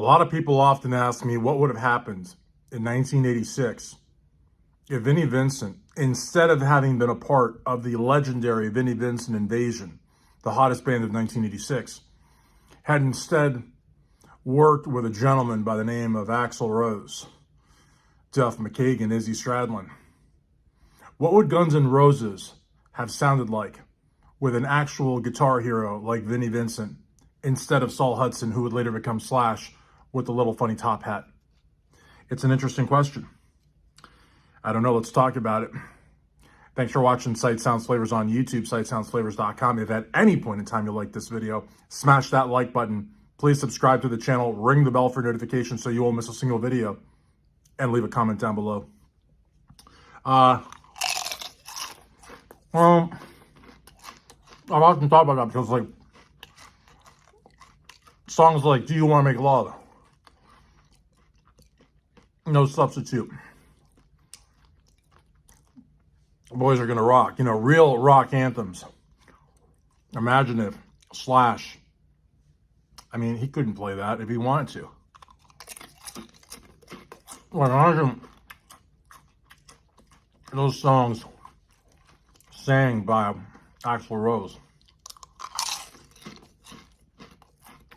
lot of people often ask me what would have happened in 1986 if Vinnie Vincent, instead of having been a part of the legendary Vinnie Vincent Invasion, the hottest band of 1986, had instead worked with a gentleman by the name of Axl Rose, Duff McKagan, Izzy Stradlin. What would Guns N' Roses have sounded like with an actual guitar hero like Vinnie Vincent instead of Saul Hudson, who would later become Slash with the little funny top hat? It's an interesting question. I don't know. Let's talk about it. Thanks for watching Sight Sounds Flavors on YouTube, sightsoundsflavors.com. If at any point in time you like this video, smash that like button. Please subscribe to the channel, ring the bell for notifications so you won't miss a single video, and leave a comment down below. I've often thought about that because, like, songs like Do You Want to Make Love? No Substitute. Boys Are Gonna Rock. You know, real rock anthems. Imaginative. Slash. I mean, he couldn't play that if he wanted to. Like, imagine those songs sang by Axl Rose.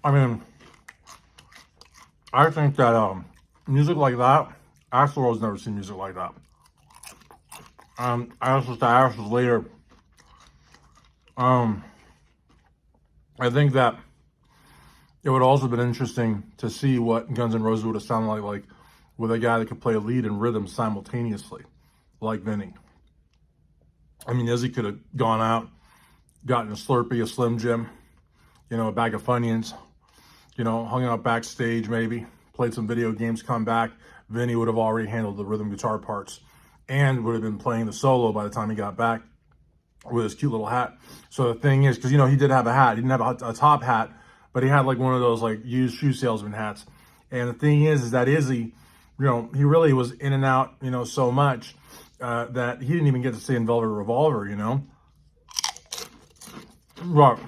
I mean, I think that music like that, Axl Rose never seen music like that. I also to Axl later. I think that it would also have been interesting to see what Guns N' Roses would have sounded like with a guy that could play a lead and rhythm simultaneously, like Vinnie. I mean, Izzy could have gone out, gotten a Slurpee, a Slim Jim, you know, a bag of Funyuns, you know, hung out backstage maybe, played some video games, come back. Vinnie would have already handled the rhythm guitar parts and would have been playing the solo by the time he got back with his cute little hat. So the thing is, because, you know, he did have a hat. He didn't have a top hat, but he had like one of those like used shoe salesman hats. And the thing is that Izzy, you know, he really was in and out, you know, so much that he didn't even get to see in Velvet Revolver, you know. But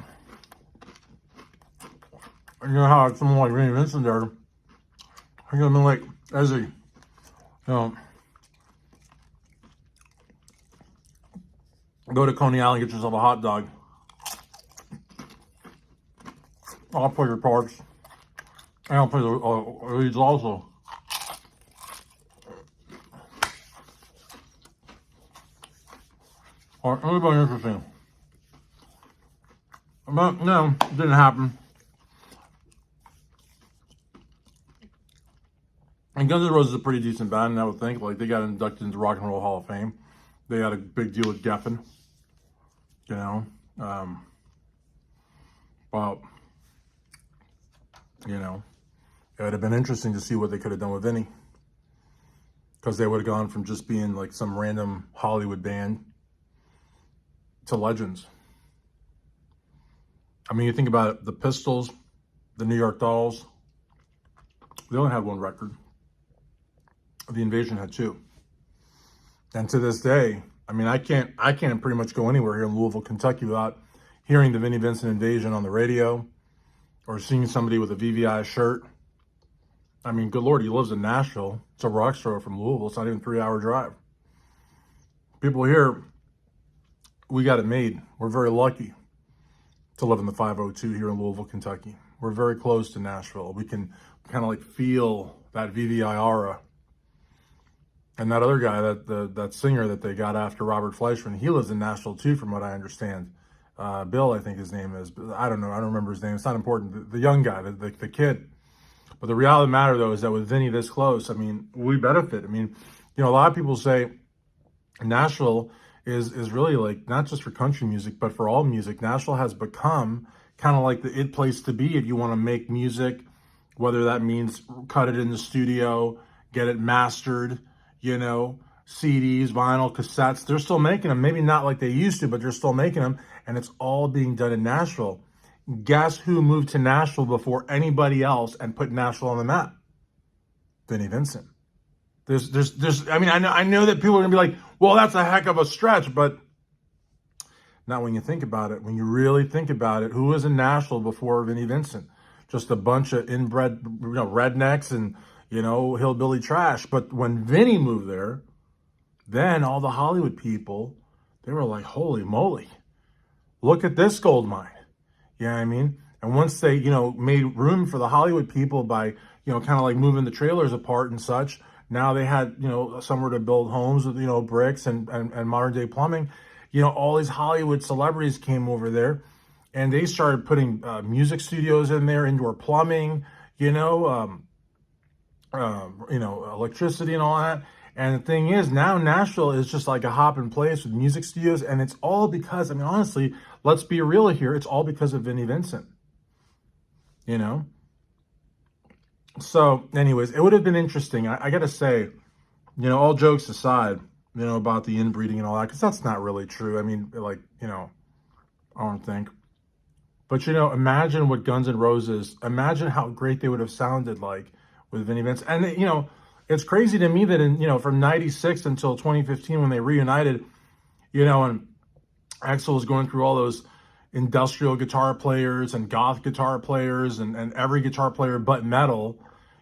you know how someone like Vinnie Vincent there, he could have been like, Izzy, you know, go to Coney Island, get yourself a hot dog. I'll play your parts. And I'll play the leads also. Or anybody interesting. But no, it didn't happen. And Guns N' Roses is a pretty decent band, I would think. Like, they got inducted into Rock and Roll Hall of Fame. They had a big deal with Geffen. You know, well, you know, it would have been interesting to see what they could have done with Vinnie, because they would have gone from just being like some random Hollywood band to legends. I mean, you think about it, the Pistols, the New York Dolls, they only had one record. The Invasion had two. And to this day, I mean, I can't pretty much go anywhere here in Louisville, Kentucky without hearing the Vinnie Vincent Invasion on the radio or seeing somebody with a VVI shirt. I mean, good Lord, he lives in Nashville. It's a rock star from Louisville. It's not even a 3-hour drive. People here, we got it made. We're very lucky to live in the 502 here in Louisville, Kentucky. We're very close to Nashville. We can kind of like feel that VVI aura. And that other guy, that singer that they got after Robert Fleischman, he lives in Nashville too, from what I understand. Bill, I think his name is. I don't know. I don't remember his name. It's not important. The young guy, the kid. But the reality of the matter, though, is that with Vinnie this close, I mean, we benefit. I mean, you know, a lot of people say Nashville is really like not just for country music, but for all music. Nashville has become kind of like the it place to be if you want to make music, whether that means cut it in the studio, get it mastered, you know, CDs, vinyl, cassettes. They're still making them. Maybe not like they used to, but they're still making them. And it's all being done in Nashville. Guess who moved to Nashville before anybody else and put Nashville on the map? Vinnie Vincent. I mean, I know that people are gonna be like, well, that's a heck of a stretch, but not when you think about it. When you really think about it, who was in Nashville before Vinnie Vincent? just a bunch of inbred, rednecks and, hillbilly trash. But when Vinnie moved there, then all the Hollywood people, they were like, holy moly, look at this gold mine. You know what I mean? And once they, made room for the Hollywood people by, kind of like moving the trailers apart and such, now they had, somewhere to build homes with, bricks and modern day plumbing. All these Hollywood celebrities came over there and they started putting music studios in there, indoor plumbing, electricity and all that. And the thing is, now Nashville is just like a hop in place with music studios. And it's all because, honestly, let's be real here. It's all because of Vinnie Vincent, So anyways, it would have been interesting. I got to say, all jokes aside, about the inbreeding and all that, because that's not really true. I don't think. But, imagine what Guns N' Roses, imagine how great they would have sounded like with Vinnie Vincent. And, it's crazy to me that from 96 until 2015 when they reunited, and Axl was going through all those industrial guitar players and goth guitar players and every guitar player but metal,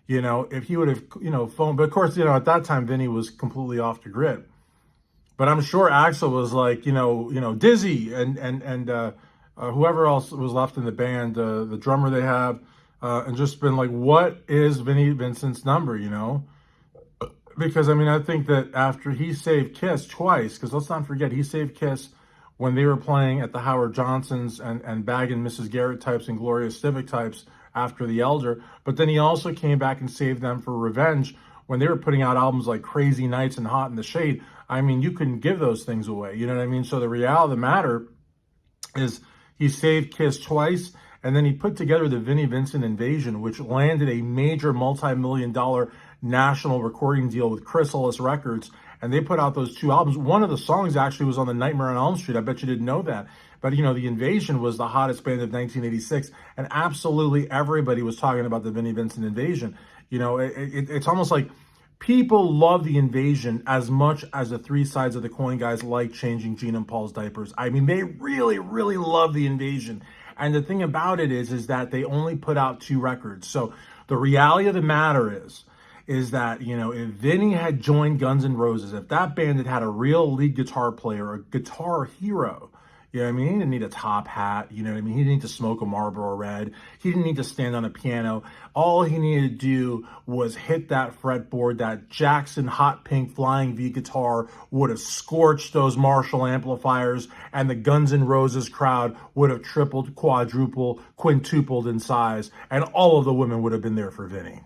if he would have, phoned, but of course, at that time, Vinnie was completely off the grid. But I'm sure Axl was like, Dizzy and whoever else was left in the band, the drummer they have, and just been like, what is Vinnie Vincent's number, Because, I think that after he saved Kiss twice, because let's not forget, he saved Kiss when they were playing at the Howard Johnsons and bagging Mrs. Garrett types and Gloria Civic types after The Elder. But then he also came back and saved them for Revenge when they were putting out albums like Crazy Nights and Hot in the Shade. You couldn't give those things away. You know what I mean? So the reality of the matter is he saved Kiss twice, and then he put together the Vinnie Vincent Invasion, which landed a major multi-million-dollar national recording deal with Chrysalis Records, and they put out those two albums. One of the songs actually was on the Nightmare on Elm Street. I bet you didn't know that. But, the Invasion was the hottest band of 1986, and absolutely everybody was talking about the Vinnie Vincent Invasion. It's almost like people love the Invasion as much as the Three Sides of the Coin guys like changing Gene and Paul's diapers. They really, really love the Invasion. And the thing about it is that they only put out 2 records. So the reality of the matter is that, if Vinnie had joined Guns N' Roses, if that band had had a real lead guitar player, a guitar hero, he didn't need a top hat, He didn't need to smoke a Marlboro Red. He didn't need to stand on a piano. All he needed to do was hit that fretboard. That Jackson Hot Pink Flying V guitar would have scorched those Marshall amplifiers, and the Guns N' Roses crowd would have tripled, quadrupled, quintupled in size, and all of the women would have been there for Vinnie.